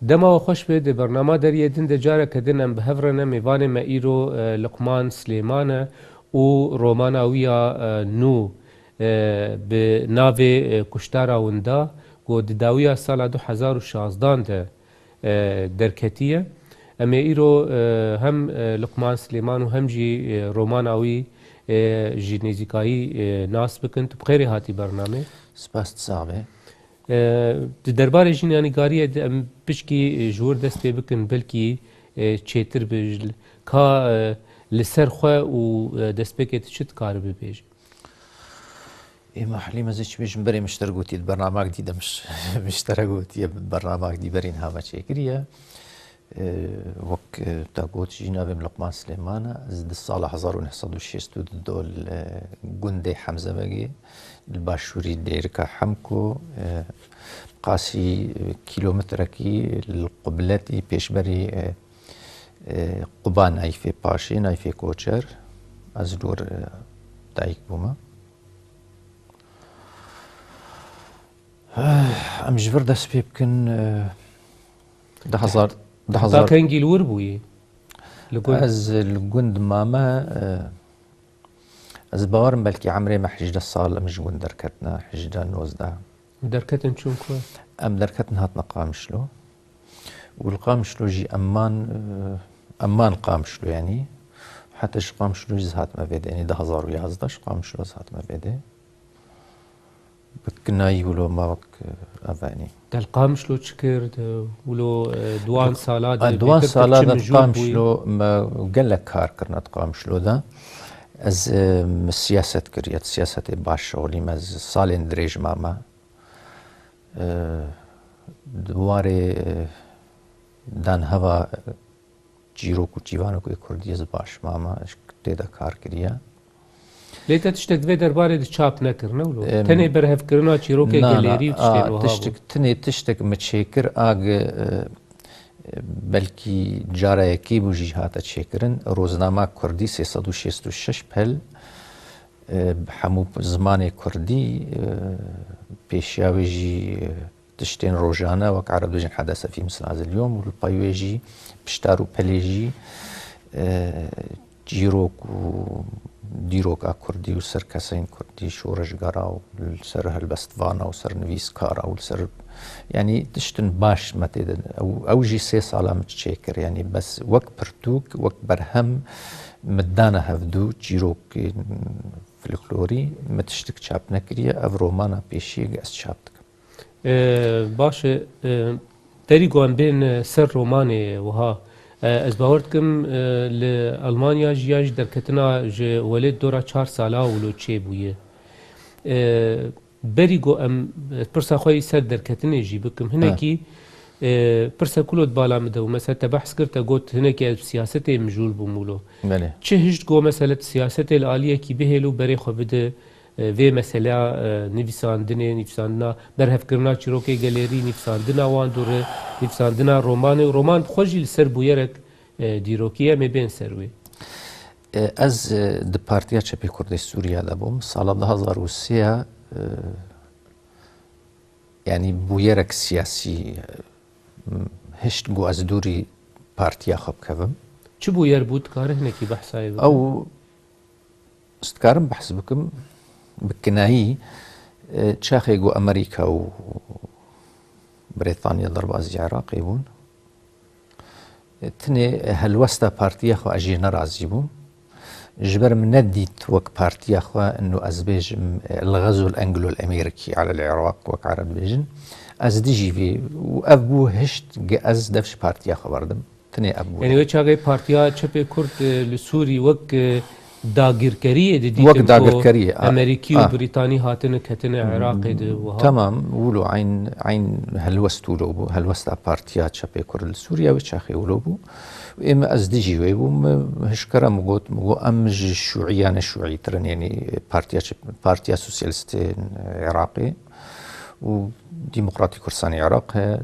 دما و خوش به برنامه در یدین د جاره کدن ام بهورنه میوان ما ایرو لقمان سلیمانه و روماناویا نو به ناو کشتارا وندا و داویا سال 2016 ده درکتیه اما ایرو هم لقمان سلیمان و هم جی روماناوی جی نزیکایی ناس بکن تو بخیری هاتی برنامه سپاس تصاوه درباره جینانیگاری ام پشکی جور دست پی بکن بلکی چیتر بجل کا لسر خواه و دست پی که چت کار ببیج إما حليمة زي شبيش مبري مشترقوتي برنامج جديدة مش مشترقوتي برنامج جديد برين هذا شيء كريه وك تاقوت جينا بملقمان سليمان زد الصالح 1906 دول جندي حمزة بقي الباشوري ديركا حمكو قاسي كيلومتر كي القبلتي بيشبري قبان اي في باشين اي في كوچر از دور دايك بوما ام جبر دست پی بکن 10,000 باكنجي الوربوي از الجند ماما از باورم بلكي عمري ما حجدا صال مش جند دركتنا حجدا نوزدا دركتن شو كوا ام دركتنا هاتنا قامشلو والقامشلو جي امان قامشلو يعني حتى ش قامشلو زهات ما بيدي يعني 2011 قامشلو زهات ما بيدي كنا يقولوا ما وك أباني القام شلو تشكر ولو دوان سالاد دوان سالاد قام شلو ما قال لك كار كرنا قام شلو ده از سياسة كريات سياسة باش ولي مز سالين دريج ماما دواري دان هوا جيرو كو جيوانو كو كرديز باش ماما تيدا كار كريا ليتا تشتك دوی درباره د چاپ نکرنه ولو تنه برهف کرنا چیروکه گالری تشتین تشتك تنه تشتك متشكر بلكي جاره يكي بوجي هاتا تشكرن روزنامه كردي 366 بل بحمو زمان كردي بيشاويجي تشتين روجانا وك عرب دوجين حدث في مثل هذا اليوم والبايويجي بشتارو بليجي جيروك دیروک کردی و سر کسین کردی شورشگرا و سر هلبستوانا و سر نویسکارا و سر يعني تشتن باش متى او جي 3 سالا متشكر يعني بس وك برتوك وك برهم مدانا هفدو جيروك فلكلوري متشتك شاب نكريا اف رومانا بيشي اس شابتك باش تريقوان بين سر روماني وها از باوردكم لألمانيا جياج دركتنا جي ولد دورا 4 سالا ولو چه بويه بريقو ام برسا خوي سر دركتنا جي بكم هناكي برسا كلود بالا مدو مثلا تبحث كرتا قوت هناكي سياسته مجول بمولو چه هجت قو مثلا سياسته الآلية كي بهلو بري خو بده في مسألة نفساندنا برهف كرنا چروكي گاليري نفساندنا وان دوره نفساندنا رومان خوشي لسر بويرك ديروكيه ما بين سروي از د پارتیا چپی کرد سوریا دبوم سال 2003 يعني بويرك سياسي هشت جو از دوری پارتیا خب كفم چه بوير بود كاره هنكي بحثاي او استكارم بحث بكم بكناهي تشاخي جو امريكا و بريطانيا ضربة عراقي بون تني هالوستا بارتيا خو اجينا رازي بون جبر من نديت وك بارتيا خو انه ازبيج الغزو الانجلو الامريكي على العراق وك عرب بيجن از دي جي في وابو هشت از دفش بارتيا خو بردم تني ابو يعني وچاغي بارتيا چپي كرد لسوري وك داگیرکریه دی وقت داگیرکریه امریکی و بریتانی هاتن کتن عراقی ده وها تمام ولو عين هلوستو لوبو هلوستا بارتيات شبه كرد سوريا وشاخي ولوبو اما از ديجي ويبو هشكرا مغو امج شيوعيان شيوعي ترن يعني بارتيا سوسيالست عراقي و ديمقراطي كردستاني عراق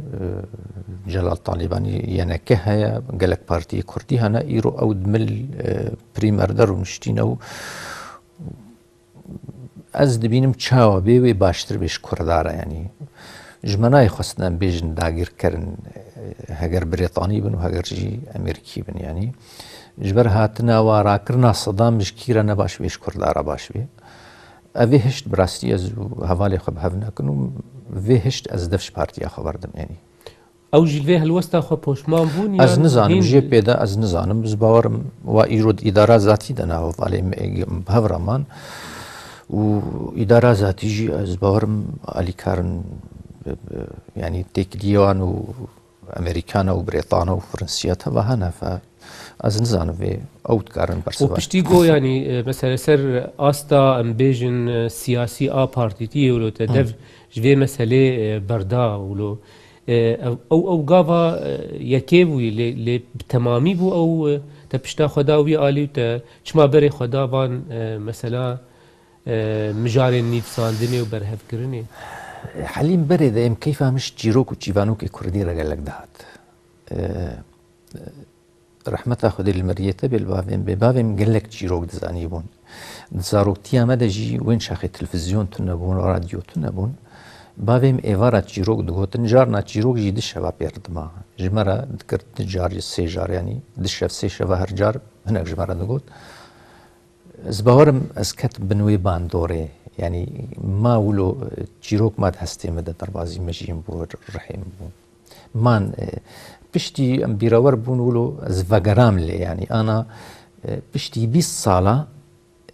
جلال طالباني ينكها قالك بارتي كردي هنا ايرو او دمل بريمر درو نشتينو از دبينم چاوا بي باشتر بيش كردارا يعني جمنای خواستن بیشن داگیر کردن هگر بریتانی بن و هگر جی امریکی بن یعنی جبر هاتنا و راکرنا صدام مشکیره نباش بیش کردارا باش بی اوی هشت براستی از حوالی خب هفنا کنم وی هشت از دفش پارتیا خبردم یعنی او جلوه هلوستا خو پشمان بون از نزانم جی پیدا از نزانم از باورم و ایرود اداره ذاتی دنا و ولی بهورمان و اداره ذاتی جی از باورم علی کارن يعني تكليوان وامريكانا وبريطانا وفرنسيات و هنا از نزانم في اوت كارن برسوا وبشتيجو يعني مثلا سر استا امبيجن سياسي بارتيتي ولو تدف جوي مسألة بردا ولو او غافا يكيبوي ل بتمامي بو او تبشتا خداوي الي ت چما بري خداوان مثلا مجارين نيفساندني وبرهف كرني حليم برد ام كيف مش جيروك وجيفانوك كردي رجال لك دهات رحمة خدي المريته ببابم قال لك جيروك دزانيبون دزاروك تيامة جي وين شاخي تلفزيون تنبون راديو تنبون بابم ايوارا جيروك دغوتن جارنا جيروك جي دشوا بيردما جمرة ذكرت جار سي جار يعني دشف سي شوا هر جار هناك جمرة دغوت زباورم اسكت بنوي باندوري يعني ما ولو جيروك ما تهستي مدى دربازي مجيم بو رحيم بو مان بشتي ام بيراور بون ولو زفاقرام لي يعني انا بشتي 20 صالة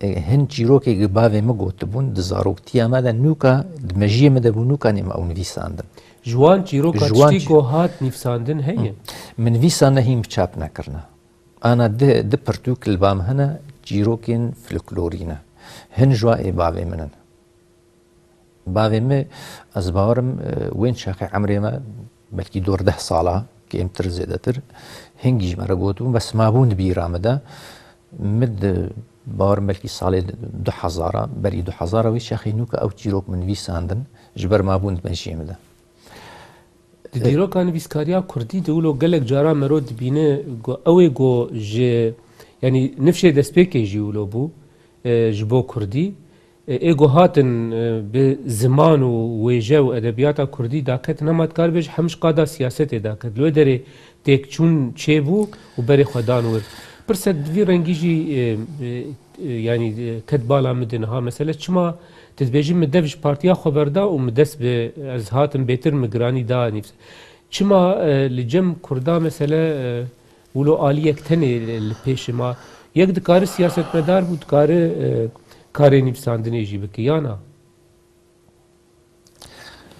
هن جيروكي قبابي مقوت بون دزاروك تياما دا نوكا دمجيه مدى بو نوكا نيما او نفيساندن جوان جيروكا تشتيكو هات نفساندن هي من فيسانا هي مچاپ نكرنا انا ده پرتوك البام هنا جيروكين فلكلورينا هن جوا بابي منن بابي ما از باورم وين شاخي عمري ما بلكي دور 10 صالة كي امتر زيادتر هنجي مرة قوتو بس ما بون بيرامدا مد باورم بلكي صالة 2000 بري 2000 وي شاخي نوكا او جيروك من فيساندن جبر ما بون بنشي مدا ديروكا نفيسكاريا كردي دولو قالك جارا مرود بينه اوي جو جي يعني نفشي دسبيكي جيولو بو جبو كردي ايجو هاتن بزمان وويجه وادبيات كردي داكت نمات كاربج همش قادا سياسته داكت لو دري تيك چون چيبو وبري خدان ور برسد في رنگيجي يعني كتبالا مدنها مثلا چما تتبيجي مدفش بارتيا خبردا ومدس از هاتن بيتر مگراني دا نفس چما لجم كردا مثلا ولو آليك تني البيش ما يك دكار سياست مدار بود كاري نفساندني جي بكي يانا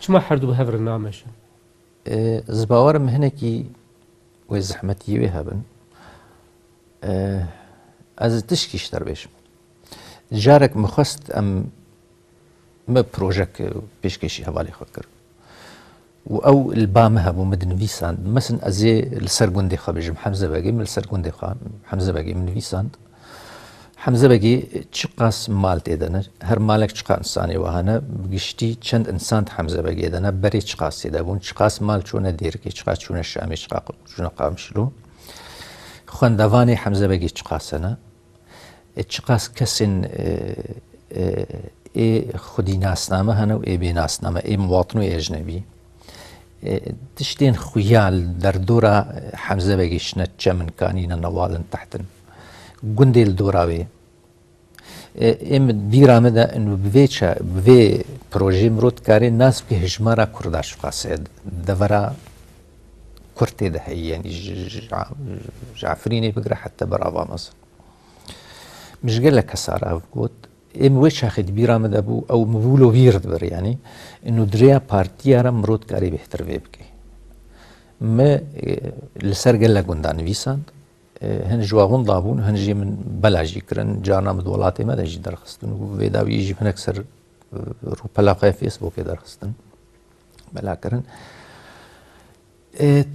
چما حردو بهفر النامش زباورم هنكي وزحمتي وهبن از تشكيش تربيش جارك مخست ام ما بروجك بيشكيشي هوالي خكر او البامها بمدن فيساند مثلا ازي السرقندي خبج حمزه باقي من السرقندي حمزه باقي من فيساند حمزه باقي تشقاس مالت ايدنا هر مالك تشقا انساني وهنا بقشتي چند انسان حمزه باقي ايدنا بري تشقاس يدابون تشقاس مال چونه ديركي تشقاس چونه الشامي تشقا چونه قامشلو خواندواني حمزه باقي تشقاسنا تشقاس كسن اي خودي ناسنامه هنا و اي بي ناسنامه اي مواطن و اي اجنبي تشتين خيال در دورة حمزة بقيشنا تشمن كانينا نوالن تحتن قندي الدوراوي ام بيرا مدا انه بفي بروجي مرود كاري ناس بكي هجمارا كرداش فاسد دورا كرتي ده هي يعني جعفريني بقرا حتى برافا مصر مش قال لك هسارة قوت ام وش اخد بيرا مدا بو او مبولو ويرد بر يعني انه دريا بارتيارا مرود كاري بهتر بيبكي ما لسر قال لك قندان فيساند هن جواغون ضابون هن جي من بلاجي كرن جانا مدولاتي ما جي درخستن وفيدا يجي من اكثر روبلا فيسبوك درخستن بلا كرن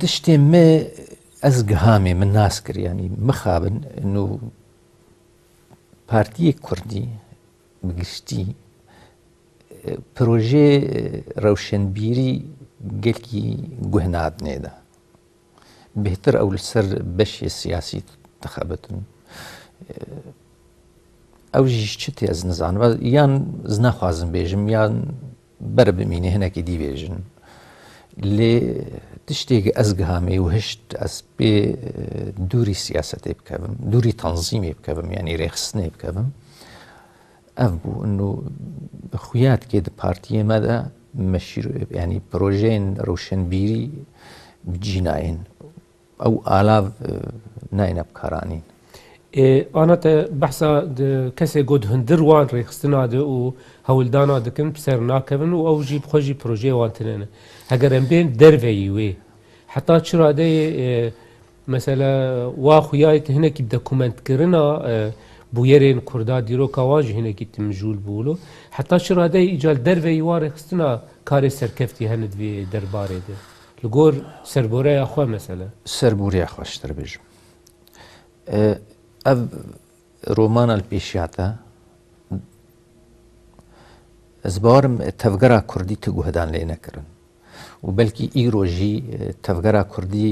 تشتي ما ازقهامي من ناسكر يعني مخابن انه بارتي كردي بقشتي بروجي روشنبيري قلكي قهناد نيدا بهتر او لسر بشي سياسي تخابتن او جيش چتي از نزان يان زنا خوازم بيجم يان بر بميني هناكي دي بيجن لێ تشتێکی ئەس گەهامێ و هشت ئەس بێ دووری سیاسەتێ بکەبم دووری تەنزیمێ بکەبم ینی ڕێخستنێ بکەبم ئەف بوو ئەنو خویات کێ د پارتیە مەدا ینی پرۆژێن ڕەوشنبیری بجیناین ئەو ئالاڤ ناینە بکارانین ئانا te behsa kesê got hundir wan rêxistina de û hewildana dikin ser nakevin û ew jî xwe jî projeyê wan tune ne heger em bên derveyî wê heta çi radeyê mesela wa xuyayê hinekî dokumentkirina bûyerên Kurda dîroka wan jî hinekî timijûl bûlo heta çi radeyê îcal derveyî wan rêxistina karê serkeftî hene di vê derbarê de li gor serboreya xwe mesela serboreya xwe ji bêjim ev romana li pêşiyata ez barim tevgera Kurdî tu guhdan lê nekirin û belkî îro jî tevgera Kurdî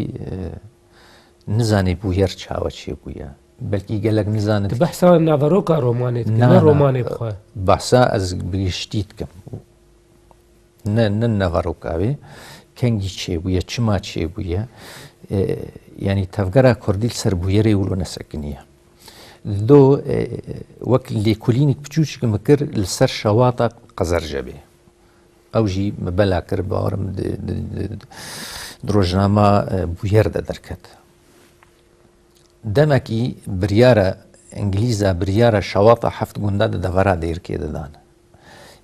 nizanê bûyer çawa çê bûye belkî gelek nizanê di behsa naveroka romanê ne romanê bixwe behsa ez bigiştî dikim ne naveroka wê kengî çêbûye çima çêbûye yani tevgera Kurdî li ser bûyerê wilo nesekiniye do wek lêkolînîk piçûçik mikir li ser şewata Qezercebê ew jî me bela kir barim di rojnama bûyer de derket demekî biryara İngilîza biryara şewata heft gunda di devera dêrkê de dan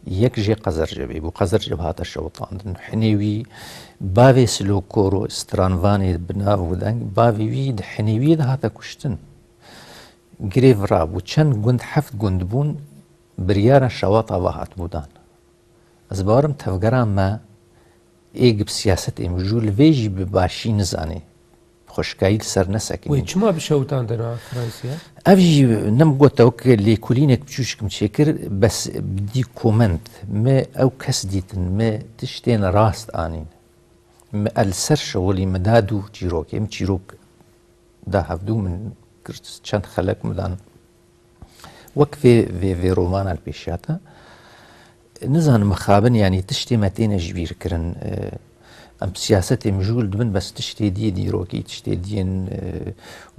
yek jê Qezercebê bû Qezerceb hate şewitandin hinêwî bavê Silokoro Stranvanê bi nav deng bavê wî di hinêwiyê de hate kuştin girêv rabû çend gund heft gund bûn biryara şewata ve hatbû dan ez barim tevgera me êgib siyasetê mijûl li vê jî bi başî nizanê xweşkayî li ser nesekinî çima bişewitandina Fransiya ev jî nem gote wek lêkolînek biçûşkim çêkir bes bidî komend me ew kes dîtin me tiştên rast anîn me li ser şewilî me da dû çîrokê em çîrok da hevdû min kir çend xelek me dan wek vê romana li pêşiyata nizanim xabin yanî tiştê me têne ji bîr kirin em siyasetê mijûl dibin bes tiştê diye dîrokî tiştê diyên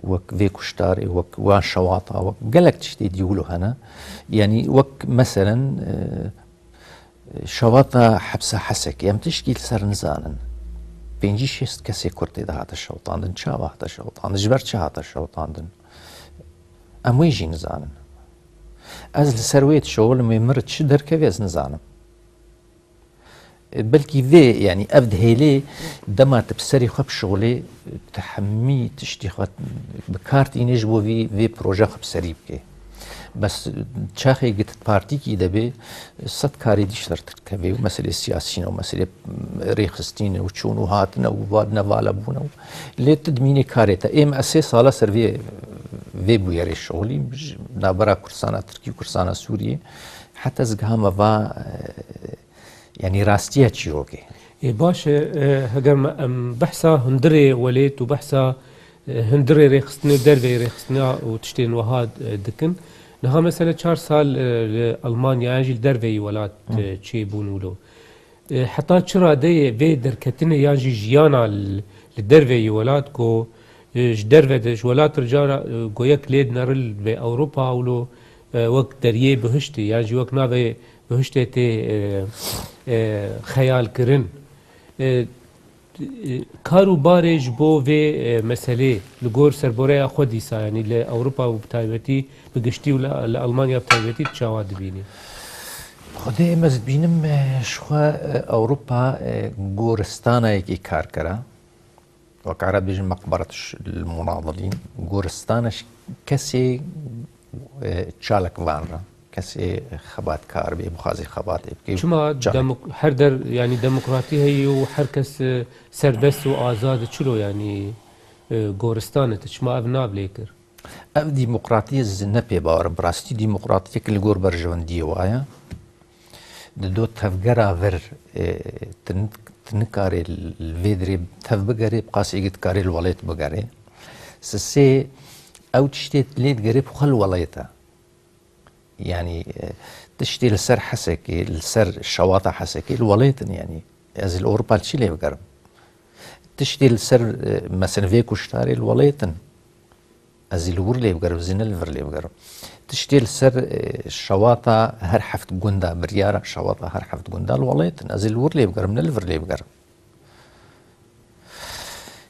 wek vê kuştarê wek wan şewata wek gelek tiştê dî wilo hene yanî wek meselen şewata hepsa hesekê em tiştî li ser nizanin pêncî şêst kesê Kurdê de hate şewitandin çawa hate şewitandin ji ber çi hate şewitandin em wê jî nizanin ez li ser wê dişewilim wê mir çi derkevê ez nizanim belkî vê yanî ev dihêlê dema tu bi serê xwe bişewilê tu hemî tiştî xwe bi kar tînî ji bo vê proje xwe bi serî bikê bes çaxê git partîkî de bê sed karê dîşter dikeve û meselê siyasî ne û meselê rêxistîn û çûn û hatine û nevalebûne û lê tu dimînî karê te êm ez sê sala ser vê bûyerê şewilî navbera Kursana Tirkî û Kursana Sûriyê heta ez giha me va yani rastiya çîrokê baş e heger me em behsa hundirê welêt û behsa hundirê rêxistinê derveyê rêxistina û tiştên wiha dikin niha mesela 4 sal li Almanya jî li derveyî welat çêbûn wilo heta çi radeyê vê derketinê yan jî jiyana li derveyî welat ku ji derve de ji welat cara goyek lê neril vê Ewropa wilo wek deriyê bihiştî yan jî wek navê bihiştê tê xeyalkirin kar û barê ji bo vê meselê li gor serboreya xwe dîsa yanî li Ewropa û bi taybetî bi giştî û li Almanya bi taybetî çawa dibînî Xwedê em ez dibînim ji xwe Ewropa goristanayekî karkira wek ereb bêjin meqberet munadilîn goristana kesê çalek vanre kesê xebatkar bê bixwazê xebatê bike çima her der yanî demokratî heye û her kes serbest û azad çilo yanî goristanê te çima ev nabe kir ev dîmokratiyê ez ne pê bawerim bi rastî dîmokratiyek li gor berjewendiyê waye di do tevgera vir tu nikarê li vê dirê tev bigerê bi qasî dikarê li welêt bigerê sê ew tiştê lê digerê xwe li welêt e yani tiştê li ser hesekê li ser şewata hesekê li welêtin yanî ez li Ewropa çi lê bigerim تشتي السر مثلا في كشتاري الوليتن ازي الور لي بقرب زين الفر لي بقرب تشتي السر الشواطة هر حفت قندا بريارة شواطة هر حفت قندا الوليتن ازي الور لي بقرب من الفر لي بقرب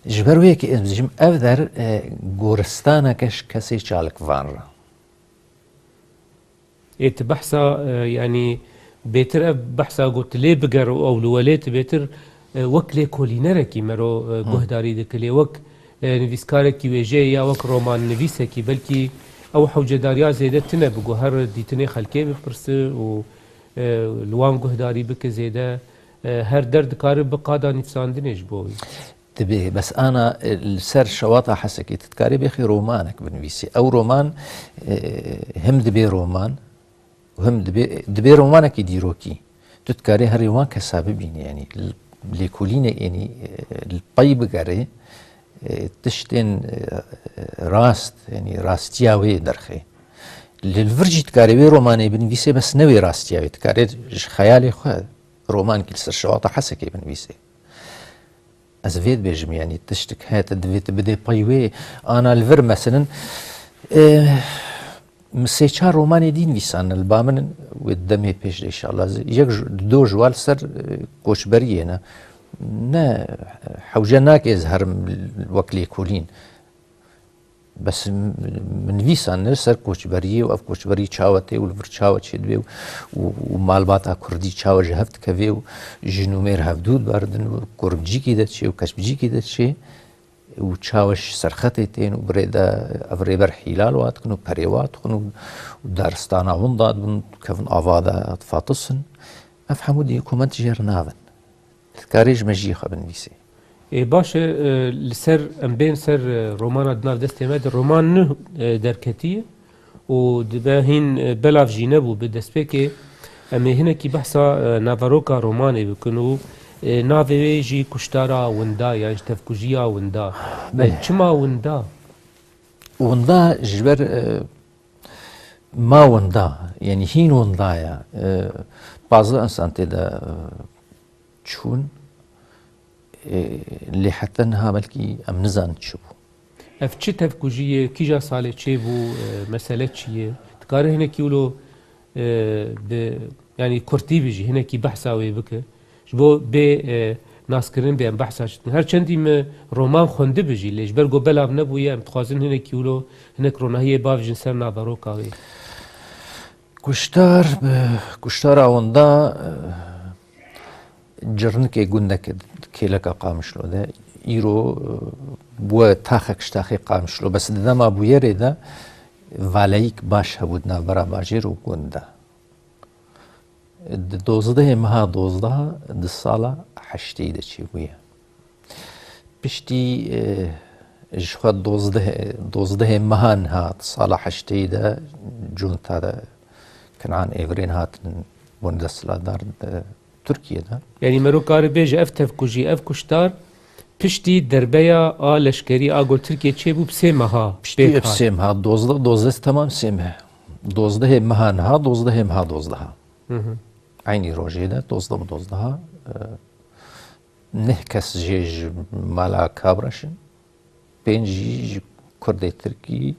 جبروي كي جم افدر غورستانا كش كسي شالك فانرا إيه بحثا يعني بيتر بحثا قلت لي بقر أو لوليت بيتر وك لي كولينركي مرو جهداري دكلي وك نفيسكاركي ويجي يا وك رومان نفيسكي بلكي أو حوجة داريا زيادة تنبقو هر ديتني خلكي ببرس و لوان جهداري بك زيادة هر درد كارب بقادا نفسان دنيش بوي تبيه بس انا السر شواطة حسكي تتكاري بيخي رومانك بنفيسي او رومان هم دبي رومان وهم دبي رومانك يديروكي تتكاري هر رومان كساببين يعني ليكولين يعني الباي بقري تشتين راست يعني راستياوي درخي للفرجي تكاري بي روماني بنفيسي بس نوي راستياوي تكاري خيالي خو رومان كل سر شواطة حسكي بنفيسي أزفيت بيجم يعني تشتك هات دفيت بدي بايوي أنا الفر مثلا مسيشار روماني دين ويسان البامن والدمي بيش إن شاء الله يك دو جوال سر كوشبرينا نا حوجناك يظهر وكلي كولين بس من ويسان سر كوشبريه وأف كوشبري شاوتي والفر شاوت شدوي ومالباتا كردي شاو جهفت كفي وجنومير هفدود باردن وكربجي كده شيء وكشبجي كده شيء وشاوش سرختي تين وبريدا أفريبر حلال واتكنو بريوات كنو ودارستانا ونداد بن كفن أفادا فاتصن أفهموا دي كومنت جيرنافن تكاريج مجيخة بنفيسي باش لسر ام بين سر رومانا دناف دستي ماد رومان نه دركتيه و دباهين بلاف جينبو بدسبيكي امي هنا كي بحثا نافاروكا روماني بكنو نافي جي كشتارا وندا يعني تفكوجيا وندا چما وندا وندا جبر ما وندا يعني هين وندايا بعض انسان تدا چون اللي حتى انها بلكي ام نزان تشوفو اف چه تفكوجيه كيجا سالي تشيبو مساله چيه تكاره هنا كيولو يعني كورتي بيجي هنا كي بحثاوي بك جبو بي ناس كرين بي ام بحثا هر چندي رومان خونده بيجي ليش برغو بلاف نبويه ام تخازن هنا كيولو هنا كروناهيه باف جنسر نافاروكاوي كشتار اوندا جرنكي قندك كيلك قامشلو ده ايرو بو تاخك شتاخي قامشلو بس ده ما بو يري ده فاليك باش هبودنا برا باجير و قنده دوزده مها دوزده ده سالا حشتي ده چي بويا بشتي جخوات دوزده مها نهات سالا حشتي ده جونتا ده كنعان ايفرين هات بونده سلادار تركيا ده يعني مرو كاري بيجي اف تفكوجي اف كشتار پشتی دربیا لشکری آگل ترکیه چه بود سیمها پشتی سیمها دوزده تمام سیمه دوزده مهانها دوزده مها دوزده عینی روزی ده دوزده نه کس جیج مالا کابرشن پنجی کرده ترکی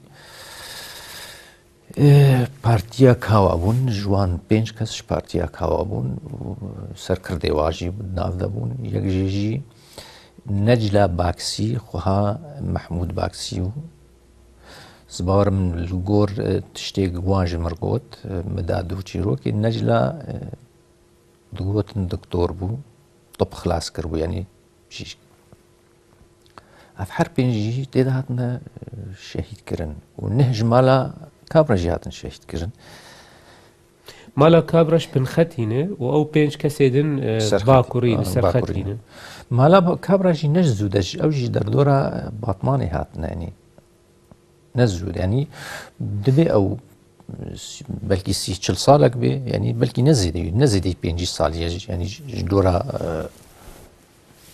پارتیا کاوابون جوان پنج کسش پارتیا کاوابون سرکرده واجی ناف دبون یک جیجی نجلة باكسي خوها محمود باكسيو زبار من الجور تشتيق واج مرقوت مدادو تشيروكي نجلة دوت دكتور بو طب خلاص كربو يعني شيش أفحر بينجي تيدهاتنا شهيد كرن ونهج مالا كابرا جهاتنا شهيد كرن مالا كابرش بنختينه و بينج كسيدن باكوري سرختينه مالا كابراجي نجزودج او جي دردورا باطماني هاتنا يعني نزود يعني دبي او بلكي سي چل سالك بي يعني بلكي نزيدي بينجي سال يعني دورا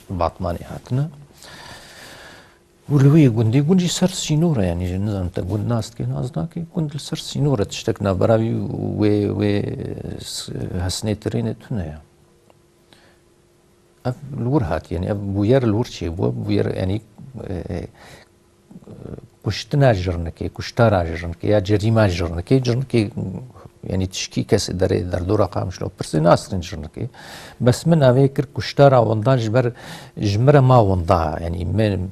باطماني هاتنا ولوي قندي سر سينورة يعني نظام تقول ناس كي نازناكي قند سر سينورة تشتكنا براوي و هسنيترين تنا الور هات يعني بوير الور شي بوير يعني كشتنا جرنكي كشتارا جرنكي يا جريمة جرنكي يعني تشكي كاس در دو رقم شلو برسي ناصرين جرنكي بس من أفكر كشتارا ونضا جمرة ما ونضا يعني من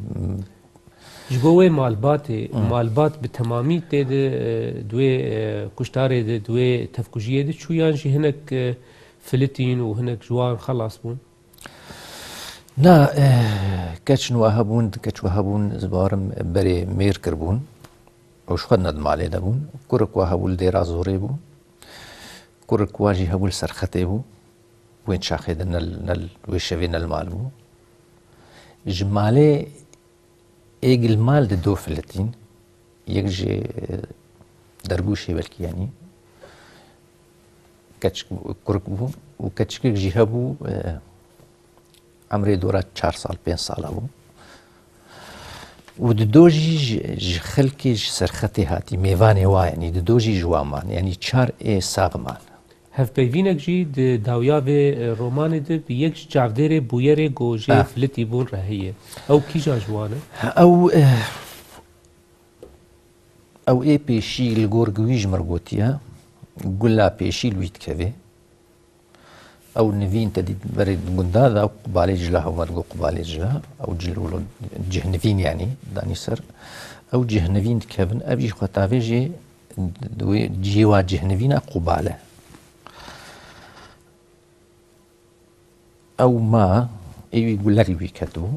جبوه مالبات بتمامي تيد دوي كشتاري دوي تفكجيه دي شو يانجي هناك فلتين وهناك جوان خلاص بون نا كاتش وهبون زبارم بري مير كربون وش خدنا دمالي دبون كورك وهبول ديرا زوري بو كورك واجي هبول سرختي بو وين شاخي نل ويشفين المال بو جمالي ايق المال دو فلتين يجي دربوشي بلكي يعني كاتش كورك بو وكاتش جي هبو عمري دورات 4 سال 5 سال ابو ودوجي خلكي سرختي هاتي ميواني وا يعني دوجي جوامان يعني 4 ساغمان هف بيفينك جي داويا في رومان دي بيك جافديري بويري جوجي فلتي بون رهيه او كيجا جوانا او اي بيشي الجورجويج مرغوتيا قلا بيشي لويت كافي او نفين تدي بريد قنداذا او قبالي جلها او ما تقول قبالي جلها او جلولو جهنفين يعني داني سر او جهنفين كافن ابي خطافي جي جيوا جهنفين قباله او ما ايوي يقول لك اللي كاتبو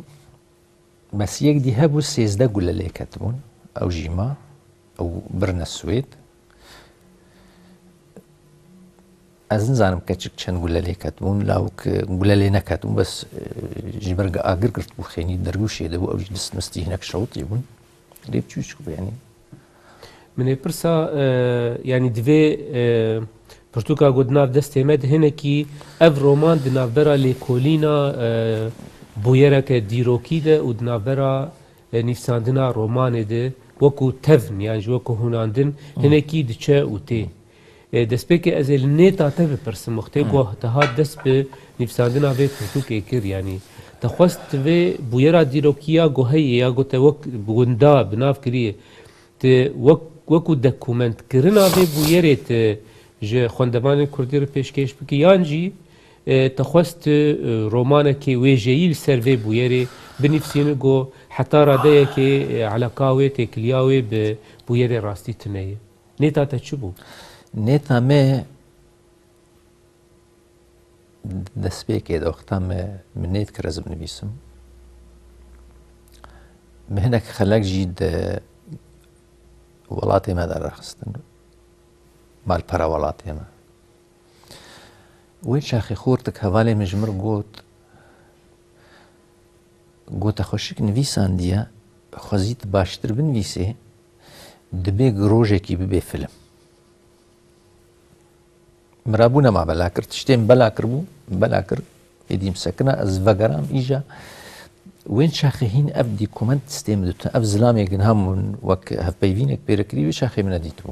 بس يقدي هابو 16 قول اللي كاتبون او جيما او برنا السويد از نزانم کچک چند گوله کاتبون لاوک گوله نکاتون بس جبرگ آگر کرد بو خینی درگوشی دو او دست مستی هناك شروطی بون لیب چوش کو يعني من برسا يعني دوی برتوكا قدنا دست مد هنكي اف رومان دنابرا لكولينا بويرك ديروكي ده ودنابرا نفساندنا رومان ده وكو تفن يعني وكو هناندن هنكي دچه وتي دست بيكي از النيتا تبي برسم مختيقو تهاد دست بي نفساندنا في برتوكا كير يعني تخواست في بويرا ديروكيا گو هي يا گو توك بوندا بناف كريه ت وكو دوكومنت كرنا في بويرت ج خوندمان کردی رو پیشکش بکی یانجی تخواست رومانه که ویجیل سروی بویره بنفسینه گو حتی راده که علاقاوه تکلیاوه به بویره راستی تنیه نیتا تا چی بود؟ نیتا می دست بیکی دوختا من نیت کرز بنویسم مهنک خلاق جید ولاتی ما در رخستن مال پرا وڵاتێمە وێ شاخی خۆرتک هەواڵێ مژمر گۆتە خۆشک نویساندیە خوازیت باشتر بنویسێ دەبێ ڕۆژێکی ببێ فلم مرابوو نەما بەلا کرد شتێم بەلا کرد بوو بەلا کرد ئێدیم سەکنە ئەز ڤەگەرام ئیژە وين شاخين أبدي كومنت ستيم دوت أب زلامي جنهم وك هفبيفينك بيركري وشاخي من أديتو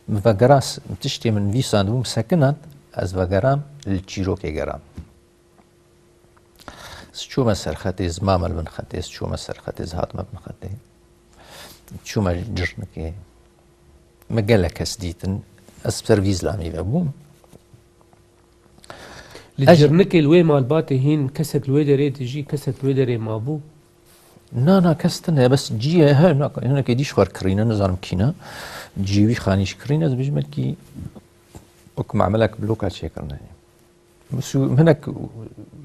مفجراس تشتي من فيسان دوم سكنات از وجرام للشيروكي جرام شو مسر خاتيز مامل بن خاتيز شو مسر خاتيز هات ما بن خاتي شو ما جرنكي مجلك سديتن أسبرفيز لامي بابوم الجرنكي الوي مال باتي هين كسك الوي دري تجي كسك الوي دري مابو نا كستنا بس جي هنا كيديش خار كرينا نزارم كينا جيوي خانيش كرينا از بيجمل كي وك معملك بلوكا شيكرنا يعني بس هناك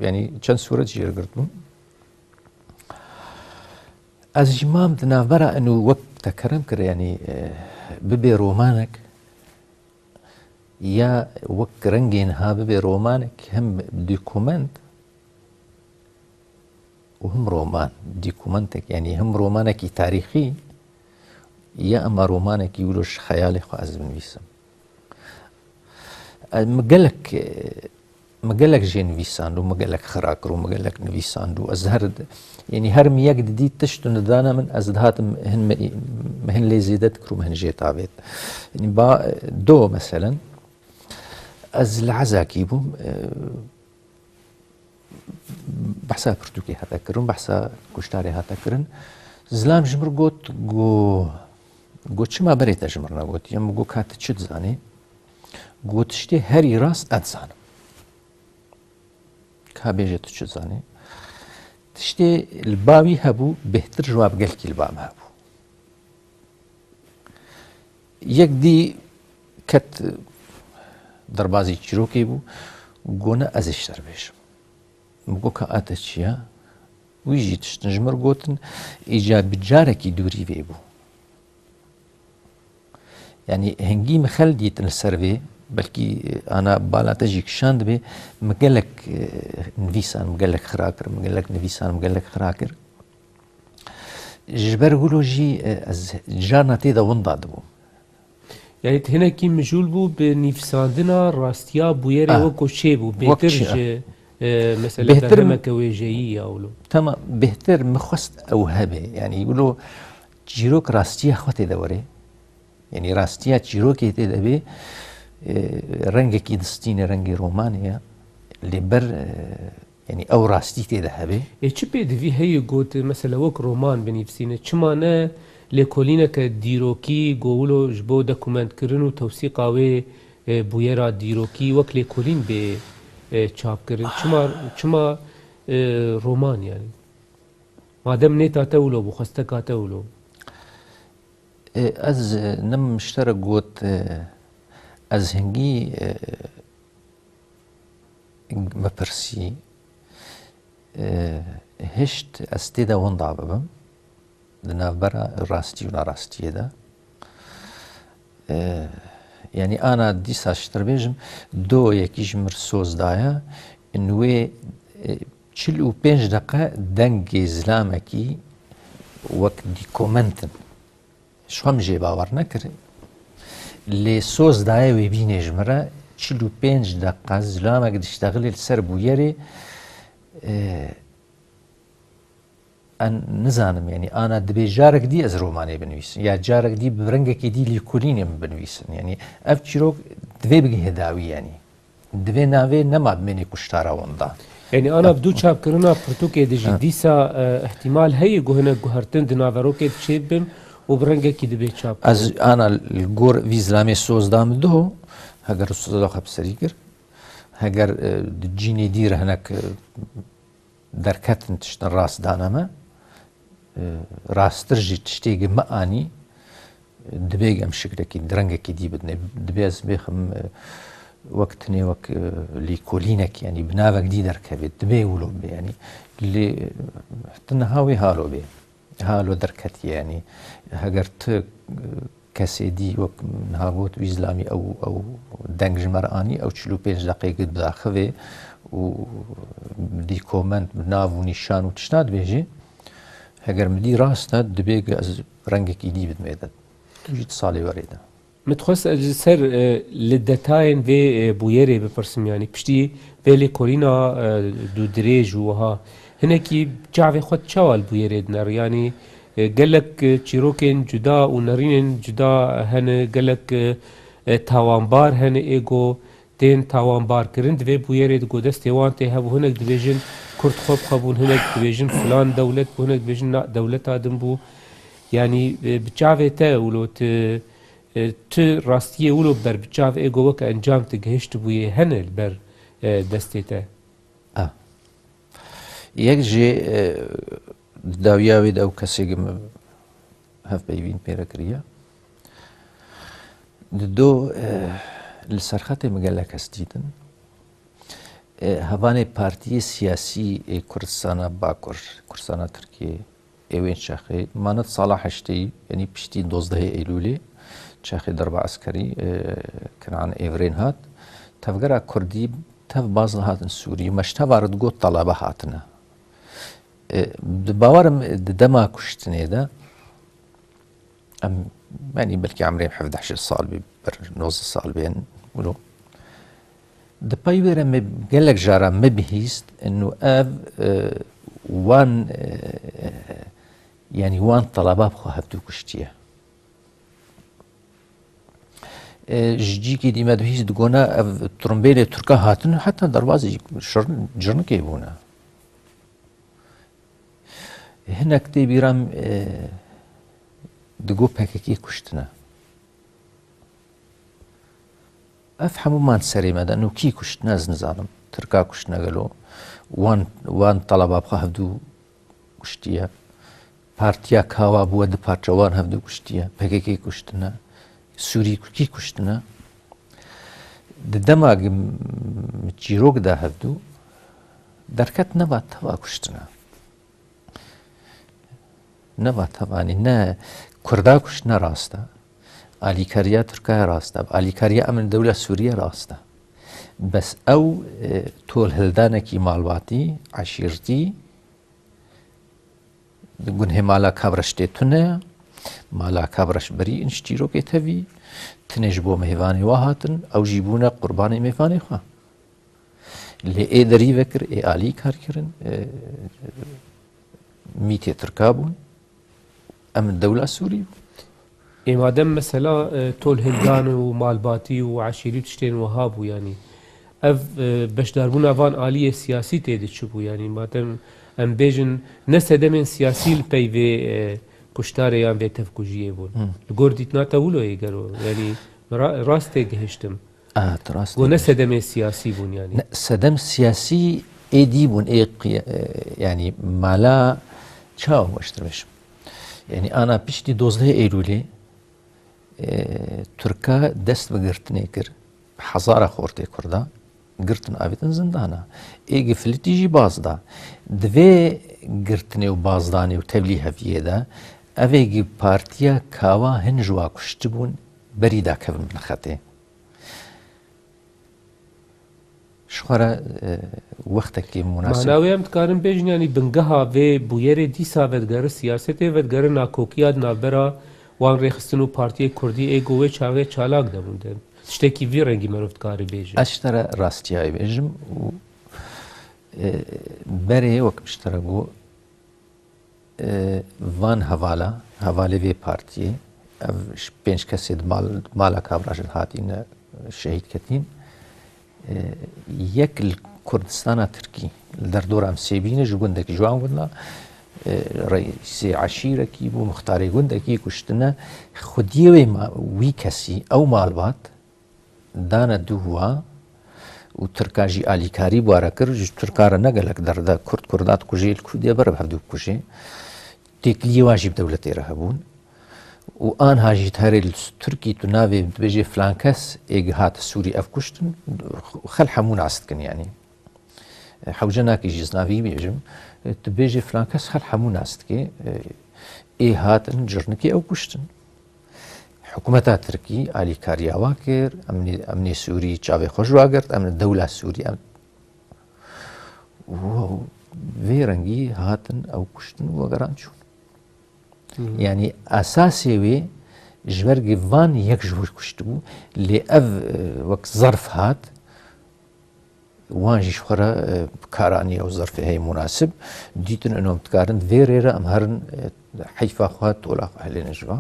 يعني كان صورة جير قرطون از جمام دنافرا انه وقت تكرم كر يعني ببي رومانك يا وك رنجين ها ببي رومانك هم دوكومنت وهم رومان دوكومنتك يعني هم رومانك تاريخي يا اما رومانك يقولوش خيالي خاز بنويسم مقالك جي نويساندو مقالك خراكرو مقالك نويساندو ازهرد يعني هر مياك دي تشتو ندانا من ازدهات مهن لي زيدت كرو مهن جي تابيت يعني با دو مثلا از العزاكيبو بحثا پرتوکی هاتا کرن بحثا کشتاری هاتا کرن زلام جمر گوت گو چما بریتا جمر نگوت یم گو کات چد زانی گوت شتی هری راست ادزانم که بیجه تو چد زانی تشتی الباوی هبو بهتر جواب گل کی البام هبو یک دی کت دربازی چیروکی بو گونه ازش در بیشم مگو که آتا چیه ویجی تشتن جمر گوتن ایجاد بجاره کی دوری وی بو يعني هنجي مخل ديت السيرفي بلكي انا بالاتجي كشاند بي مقلك نفيسان مقلك خراكر مقلك نفيسان مقلك خراكر جبر قولو جي جارنا تيدا ونداد بو يعني هنا كي مجول بو بنفساندنا راستيا بويري وكو شي بو بيتر مثلا بهتر كويجية اولو تمام بهتر مخست او هبه يعني يقولوا جيروك راستيا خوتي دوري يعني راستيا چیروکی تیده بی رنگ کی دستین رنگ رومانیا لبر يعني او راستی تیده هبی چه پیدوی هی گوت مثلا وک رومان بنفسینه چمانه لکولینه که دیروکی گولو جبو دکومنت کرن و توثیق آوه بویرا دیروکی وک لکولین به چاپ کرن چما رومان يعني مادم نيتا تولو بخستكا تولو از نم مشترك قوت از هنگی مپرسی هشت از تیدا وندا ببم دناف برا راستي و ناراستي دا يعني انا دي ساشتر بيجم دو يكيش مرسوز دايا انوي 45 دقيقة دنگ زلامكي وقت دي كومنتن شو هم جي باور نكر اللي سوز دايا ويبيني جمرا 45 دقيقة زلامك دشتغل السرب ويري ان نزانم يعني انا دبي جارك دي از روماني بنويس يا جارك دي برنگك دي ليكوليني بنويس يعني اف تشيروك دبي بگي هداوي يعني دبي ناوي نماد مني كشتارا وندا يعني انا بدو چاپ کرنا پرتوكي دجي ديسا احتمال هي گهنه گهرتن دناوروكي تشيبم وبرنگك دبي چاپ از انا الگور ويزلامي سوز دام دو هگر سوز خب سريگر هگر جيني دير هناك دركتن تشتن راس دانما راسترجي تشتيق ماني دبيق ام شكلك درنگك دي بدنا دبيز بيخم وقتني وك ليكولينك يعني بنافك دي دركبت دبي ولو يعني اللي تنهاوي هالو بي هالو دركت يعني هجرت كسي دي وك نهاوت ويزلامي او دنج مراني او 45 دقيقه بداخله و دي كومنت بناف ونشان وتشناد بيجي هجر مدي راسنا دبيق از رنگك دي بدميدت تجي صالي وريده متخص سر للدتاين في بويري بپرسم يعني پشتی ولی کورینا دو دريج وها هناكي جعفي خود شوال بويري دنر يعني قالك چيروكين جدا ونرين جدا هن قالك تاوانبار هن ايگو تين تاوانبار کرن دوی بويري دگو دست وان ته هبو هناك دبيجن كرد خوب خبون هناك دبيجن فلان دولت بو هناك دبيجن دولت آدم بو يعني بجعفي تا ولو ت راستیه ولو بر بچاو ایگو وک انجام تگهشت بوی هنل بر دستیته یک جی داویاوی داو کسی گم هف بیوین پیرا کریا دو لسرخات مگلک استیدن هوانه پارتی سیاسی کردستان باکر کردستان ترکیه اوین شاخه مانت صلاح هشتی یعنی پشتی 12 ایلولی شاخي ضربة عسكري كان عن إيفرين هات تفقرا كردي تف باز هاتن سوري مش تفارد قوت طلبة هاتنا باورم دما كشتني ده يعني بلكي عمري بحفظ 11 صال بر نوز صال بين ولو دباي بيرم قال لك جارا مبهيست انه وان يعني وان طلبة بخو هبتو كشتيه جيكي دي مدهيز دقونا ترمبيلي تركا هاتن حتى دروازي جرن كيبونا هناك تي بيرام دقو بككي كشتنا افهموا ما نسري ماذا انه كي كشتنا زنزانم تركا كشتنا قالوا وان طلبه بخا هفدو كشتيا بارتيا كاوا بود بارتيا وان هفدو كشتيا بككي كشتنا سوري كي كشتنا دماغ متجيروك دا هفدو دركت نبات توا كشتنا نبات طبعا نه كردا كشتنا راستا آلیکاریا ترکیه راسته آلیکاریا امن دولت سوریه راسته بس او طول هلدانه کی مالواتی عشیرتی گونه مالا کابرش تونه مالا کابرش بری انشتی رو که تبی تنش بو مهوانی واهاتن او جیبونه قربانی مهوانی خواه لی دری وکر آلی کار کرن میتی ترکابون امن دولت سوریه إمادم مثلا تول هندان ومالباتي وعشيري تشتين وهابو يعني اف باش داربون افان آلية سياسي تيدي تشبو يعني مادم ام بيجن نسدمن سياسي البيفي كشتاري يان في تفكوجيه بون الجور ديتنا تولو يقرو يعني راستي قهشتم راستي ونسدمن سياسي بون يعني سدم سياسي ايدي بون يعني مالا تشاو واشترمش يعني انا بشتي 12 ايلولي تركا دست بگرتنه کر حزاره خورته کرده گرتن آبیتن زندانه ایگه فلتیجی بازده دوی گرتنه و بازدانه و تبلیه هفیه ده اویگی پارتیا کاوا هنجوا کشت بون بریده کفن بنخطه شخوره وقتکی مناسب معناوی هم تکارن بیجن یعنی بنگها و بویر دیسا ودگر سیاسته ودگر ناکوکیاد نابرا وان ریخستنو پارتی کردی ایگوه چاوه چالاک دبونده تشتکی وی رنگی مروفت کاری بیجن اشترا راستي هاي بيجم و بري وقت اشترقو وان هوالا في بارتي بينش كسيد مالا كابراج الهاتين شهيد كتين يك الكردستان تركي الدردور ام سيبين جوندك جوان قلنا رئيس عشيرة كي بو مختاري قندكي كشتنا خديوي وي كسي او مالبات دانا دوها و تركاجي آليكاري بوارا كر تركارا نقلك دردا كردات كجي الكودية برب هفدو كجي تيكلي واجب دولتي رهبون و آن هاجي تهري التركي تناوي بيجي فلانكس ايقهات السوري افكشتن خل حمون عستكن يعني حوجناكي جيزنافي بيجم تبيجي فلانكس خل حمون عستكي ايهات جرنكي او كشتن حكومتا تركي آلي كاريا واكر امني سوري چاوي خوش واگرد امن الدولة السوري و في رنگي هاتن او كشتن وگرانچون يعني اساسي وي جبرگي وان يك جور كشتبو لي اف وقت ظرف هات وانجي شخرا كاراني او ظرف هي مناسب ديتن انهم تكارن فيريرا امهرن حيفا خوات ولا اهل نجوا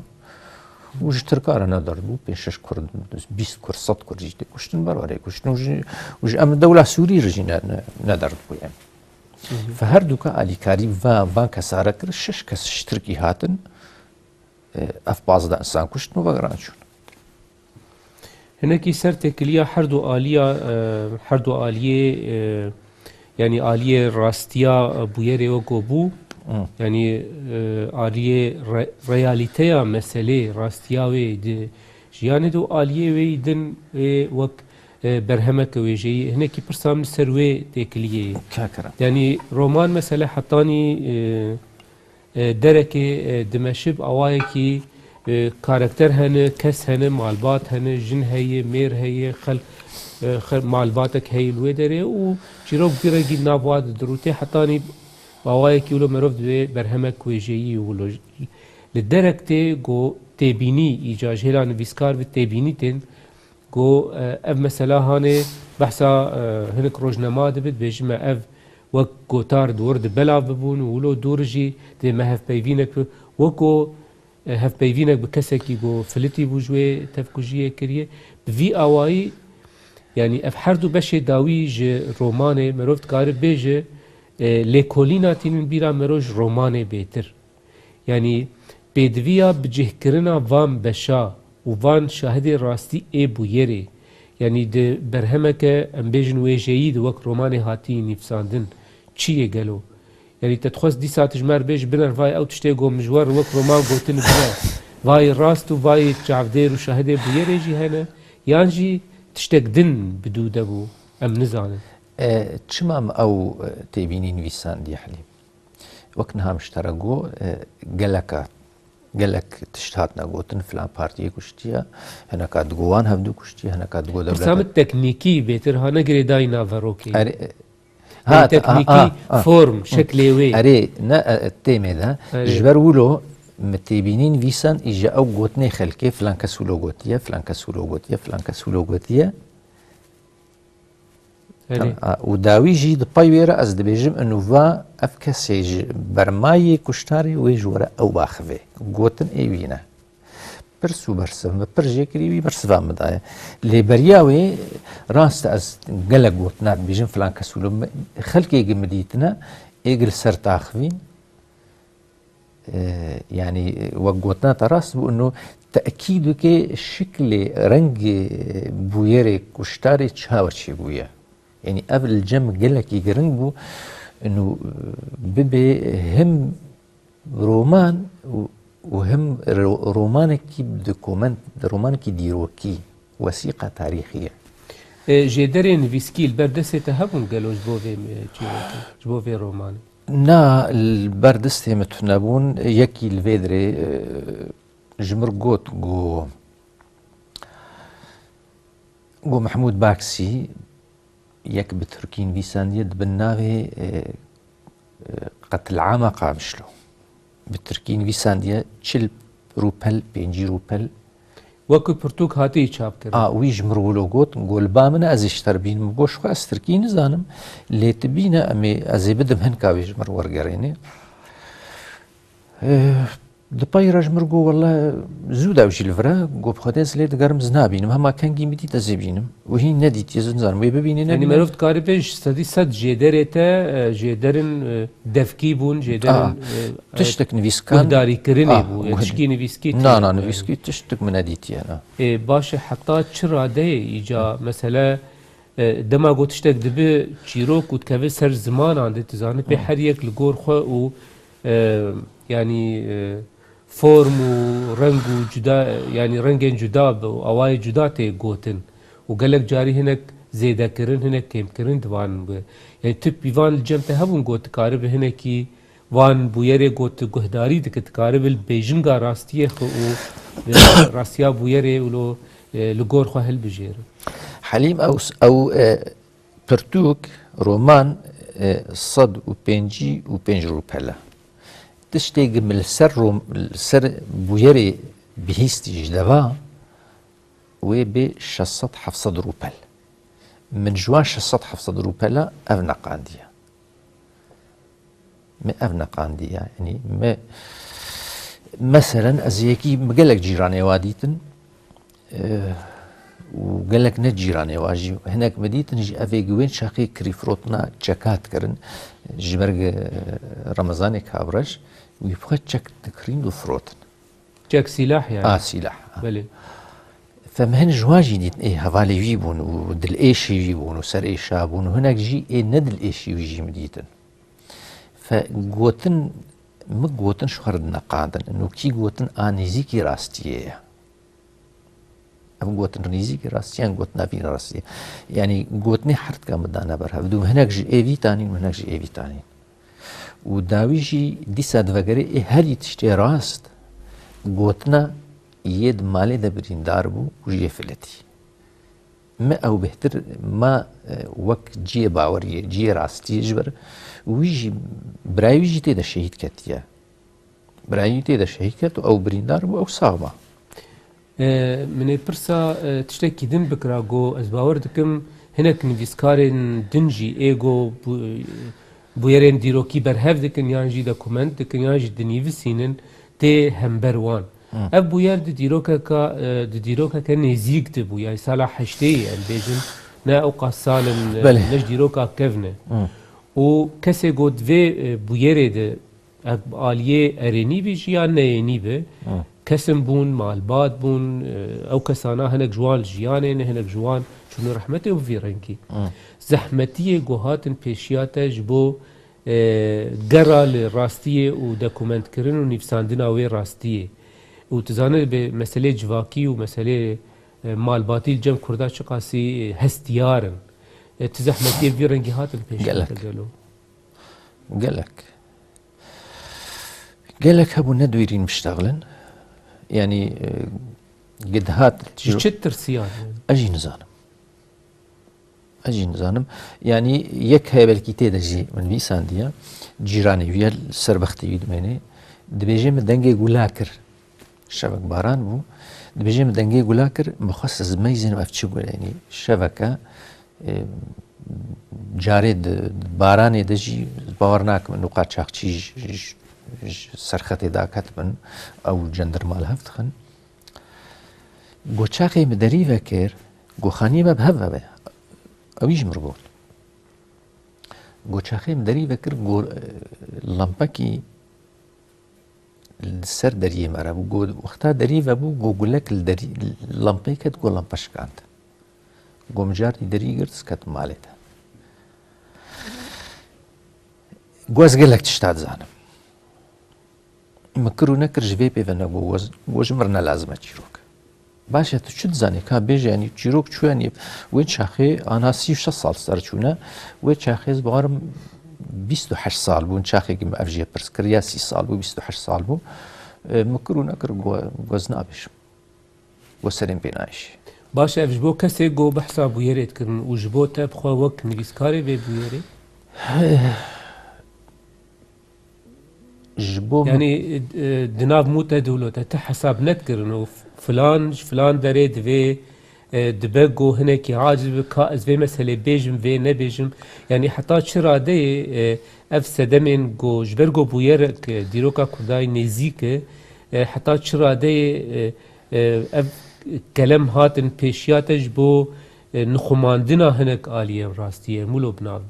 وج تركارا ندردو بيشش كرد 20 كرد 100 كرد جيتي كشتن براري كشتن وج ام الدولة سوري رجينا ندردو يعني فهردوكا آليكاري وان كسارا كر شش كس اشتركي هاتن اف باز دا انسان كشتن وغرانشون هناكي سر تكليا حردو آلية يعني آلية راستيا بويري وقوبو يعني آلية رياليتيا مسألة راستياوي دي جياني دو آلية وي دن وك برهمك ويجي هناكي برسام سروي تكلية يعني رومان مسألة حطاني دركي دمشب أوايكي كاركتر هنه كس هنه مالبات هنه جن هي مير هي خل مالباتك هي الودره و جيروب بيرجي نابواد دروتي حطاني أوايكي ولو مروف برهمك ويجي ولو للدركتي جو تبيني إيجاج هلا نفيسكار بالتبيني تن جو اف مثلا هاني بحثا هنك روجنما دبت بيجمع اف وك جوتار دورد بلا ببون ولو دورجي دي ما هف بيفينك وكو هف بيفينك بكسكي جو فلتي بوجوي تفكوجيه كريه بفي اواي يعني اف حردو بشي داوي ج روماني مروفت كار بيجي لێکۆلینا تینن بیرا مرۆژ ڕۆمانێ بێتر یعنی پێدویە بجێهکردنا وان بەشا و وان شاهدێ ڕاستی ئێ بوویەرێ یعنی بەرهەمەکە ئەم بێژن وێژەیی وەک ڕۆمانێ هاتی نیفساندن چیە گەلۆ یعنی تەتخواست دی ساتژمار بێژ بنەر ڤای ئەو تشتێ گۆ مژوار وەک ڕۆمان گوتن بنە ڤای ڕاست و ڤای چاودێر و شاهدێ بوویەرێژی هەنە یانجی تشتێک دن بدوو دەبوو ئەم نزانن چمام ئەو تێبینی نویساندی حەلیم وەک نهامشتەرە گۆ gelek tişt hat negotin filan partiyê kuştiye hineka digowan hevdû kuştiye hineka digo devlet Samit teknîkî bêtir hane girêdayî naverokê teknîkî form şeklê wê erê ne têmê de ji ber wilo mi têbînîn vîsan îje ew gotinê xelkê filan kes wilo gotiye filan kes wilo gotiye filan kes wilo gotiye û dawî jî di pay wê re ez dibêjim inûva ev kesê ji bermayê kuştarê wê ji were ew baxivê gotin ê wî ne pirs û bersiv me pir jê kirî wî bersiva me daye lêberiya wê rast ez gelek gotina dibêjim filan kes wilo xelkê min dîtine êgil ser taxivîn yani wek gotina te rast bû inû teekîd wekê şiklê rengê bûyerê kuştarê çawa çê bûye يعني قبل الجم gelekî giring bû inû bibe hem roman û hem romanekî romanekî dîrokî wesîqa tarîxî ye jêderê nivîskî li ber destê te hebûn gelo ji bo vê romanê na li ber destê me tunebûn yekî li vê dirê ji mir got got Mehmûd Baksî yek bi Tirkî nivîsandiye dibin navê qetilama qamişlo bi Tirkî nivîsandiye 40 rûpel 5 rûpel wekû pirtûk hatî çapkirin wî ji mir wilo got golba min ez ê ji ter bînim goş xwe ez Tirkî nizanim lê tu bîne em ê ez ê bidim hinka wê ji mir wergerênê di payî re ji mir got wela zû dew jî li vir e got xwedê ez lê digerim ez nabînim hema kengî min dît ez ê bînim û hîn nedîtiye ez nizanim wê bibînî yani merov dikarî bê ji sedî sed jêderê te jêderin devkî bûn jêderin tiştek nivîskan guhdarîkirinê bû tişkî nivîskî na nivîskî tiştek min nedîtiye baş e heta çi radeyê îca mesele dema got tiştek dibe çîrok û dikeve ser zimanan de tu zanî pê her yek li gor xwe û yani form û reng û cuda yani rengên cuda û awayê cuda tê gotin û gelek carî hinek zêdekirin hinek kêmkirin divanin bi yani tu pîvan li cem te hebûn got dikaribe hinekî wan bûyerê got guhdarî dike dikaribe li bêjinga rastiyê xwe û rastiya bûyerê û li gor xwe hilbijêrin Helîm ew pirtûk roman 105 rûpel e tiştê min li ser bûyerê bihîstî ji deva wê bê 600-700 rûpel min ji wan 600-700 rûpela ev neqandiye me ev neqandiye yani me meselen ez yekî gelek cîranê wa dîtin û gelek ne cîranê wa jî hinek me dîtin jî ev ê giwên şaxê kirî firotina çekat kirin ji ber Remezanê kabreş wî xwe çek dikirin û firotin çek sîlah yani sîlah belê fem hin ji wan jî dîtin ê hevalê wî bûn û dilêşî wî bûn û serêşa bûn û hinek jî ê nedilêşî wî jî min dîtin fe gotin min gotin ji xwe re neqandin inû kî gotin a nêzîkî rastiyê ye ev gotin nêzîkî rastiyan gotina vî rastiye yani gotinê her tika min dane berhevdû hinek ji êvî tanîn hinek ji êvî tanîn û dawî jî dîsa divegerê ê herî tiştê rast gotina yê di malê de birîndar bû û jê filetî me ew bêhtir ma wek ciyê baweriyê ciyê rastiyê ji ber wî jî birayê wî jî tê de şehîd ketiye birayê wî tê de şehîd ket û ew birîndar bû ew saxma من پرسا تشتێکی din bikira got ez bawer dikim hinek nivîskarên din jî êgo bûyerên dîrokî berhev dikin yan jî dokument dikin yan jî dinivîsînin tê hember wan ev bûyer di dîrokeke nêzik dibû yani sala heşteyê em bêjin ne ew qas salin ne ji dîroka kevne و کسی گود وی بویره ده آلیه ارینی بیش یا نینی به کسم بون مالبات بون او کسانا هنک جوان جیانه نه هنک جوان چون رحمتی و ویرنگی زحمتی گوهاتن پیشیات جبو گرال راستیه و دکومنت کردن و نفساندن آوی راستیه و تزانه به مسئله جواکی و مسئله مالباتی جمع کرده چقاسی هستیارن تزحمتی ویرنگی هاتن پیشیات گلو قالك هبو ندويرين مشتغلن يعني قد هات چه ترسيان اجي نزانم يعني يك هاي بلكي تيدا جي من بيسان ديا جيراني ويا سربختي يدميني دبيجي من دنگي غولاكر شبك باران بو دبيجي من دنگي غولاكر مخصص ميزن افتشو يعني شبكه جارد باراني دجي باورناك من نقاط شاخشي سرختی داکت من او جندر مال هفت خن گوچاقی مدری وکر گوخانی ما بهوا به اویش مربوط گوچاقی مدری وکر لامپاکی سر دری مرا بو وقتا دری و بو گولک الدری لامپی کت گو لامپاش کاند گومجار دری گرد سکت مالته گوز گلک تشتاد زانم مكرو نكر جبي بيفنا جوز مرنا لازمه تشيروك باشا شو تزاني كان بيجي يعني تشيروك شو يعني وين شاخي انا 36 سال صار شونا وين شاخي زبارم 28 سال بو شاخي كم افجي برسكريا 6 سال بو 28 سال بو مكرو نكر جوز نابش وسرين بينايش باشا افجبو كسي جو بحساب ويريت كن وجبو تبخوا وك نبيسكاري بيبويري يعني دناف موتا دولوتا تحساب نذكر انه فلان دريد في دبقو هناك عاجز كائز في مسألة بيجم في نبيجم يعني حتى شرا دي اف سدمين جو جبرجو بويرك ديروكا كوداي نزيك حتى شرا دي اف كلام هاتن بيشياتج بو نخماندنا هناك آلية راستية مولو بناف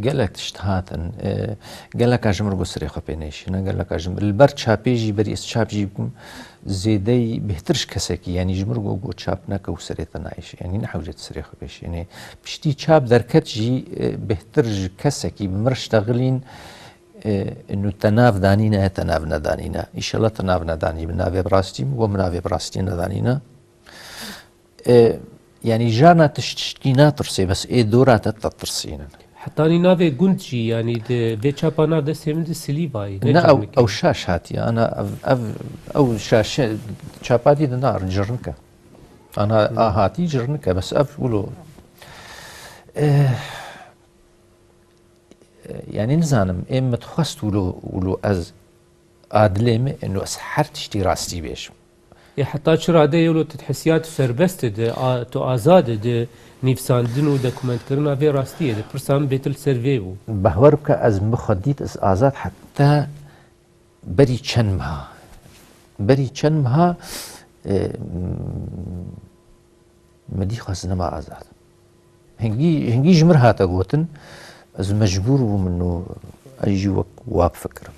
قالك تشتهاتن قالك اجمر قصري خبينيش انا قالك اجمر البرد شابيجي بريس شابجي زيدي بهترش كسكي يعني جمر قو شاب نكو سريت نايش يعني نحوجت سري خبيش يعني بشتي شاب دركتجي بهترج كسكي بمرشتغلين انه تناف دانينا تناف ندانينا ان شاء الله تناف نداني بنافي براستي ومنافي براستي ندانينا يعني جانا تشتكينا ترسي بس ايه دورات تترسينا حتى أنا نافي قنتشي يعني ده شابانا ده سيمد سليفاي نا أو شاش هاتي أنا أو شاش شاباتي ده نار جرنكا أنا هاتي جرنكا بس ولو يعني نزانم إما تخست ولو أز عادلمه إنه أسحر تشتي راستي بيش حتى شرا ده يولو تتحسيات فربست ده تو آزاد ده نفساندن و دکومنت کردن في راستیه ده پرسام بیتل سروی بو بهور بك از مخديت از آزاد حتى بري چنمها مدي خاص نما آزاد هنگي جمر هاتا قوتن از مجبور بو منو اجي واب فكرم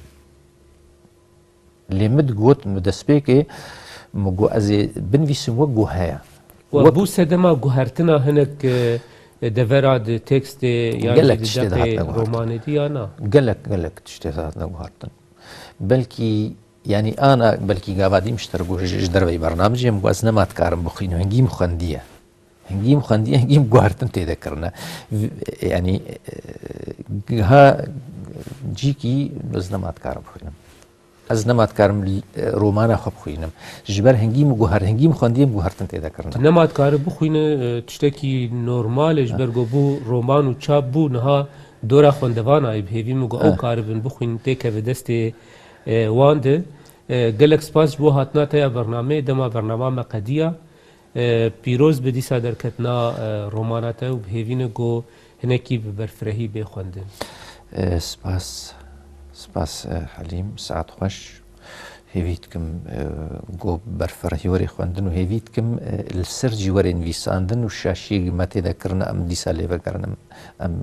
اللي مد قوت مدسبيكي مگو از بنویسم وگو هيا وبو سدما جوهرتنا هناك دفراد تكست يعني دقي روماني دي انا قالك تشتهاتنا جوهرتن بلكي يعني انا بلكي قاعدي مشتركو دربي برنامج يم وزن ما تكارم بخينو هنجي مخنديه هنجي جوهرتن تذكرنا يعني ها جيكي وزن ما تكارم بخينو از نمات کارم رومانا خب خوینم جبر هنگیم گوهر هنگیم خواندیم گوهرتن تیدا کردن نمات کار بخوینه تشتکی نورمال جبر گو رومان و چاپ بو نها دورا خوندوان ای بهوی مگو او کار بن بخوین تک و دست وانده گلک سپاس بو هاتنا تا برنامه دما برنامه مقدیا پیروز بدی صدر کتنا رومانات و بهوی نگو هنکی برفرهی بخوندن سپاس حليم ساعت خوش هێویتکم گۆ بەرفەرهی وەری خوێندن و هێویتکم لەسەرجی وەرێ نویساندن و شاشی مە تێدەکردن ئەم دیسا لێڤەکردم ئەم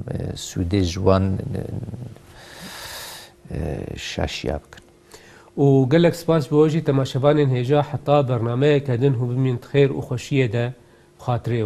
سوودێ جوان شاشیا بکەن. و قالك سباس بوجي تماشفانين هجا حتى برنامج كدن هو بمين خير وخوشية ده خاطري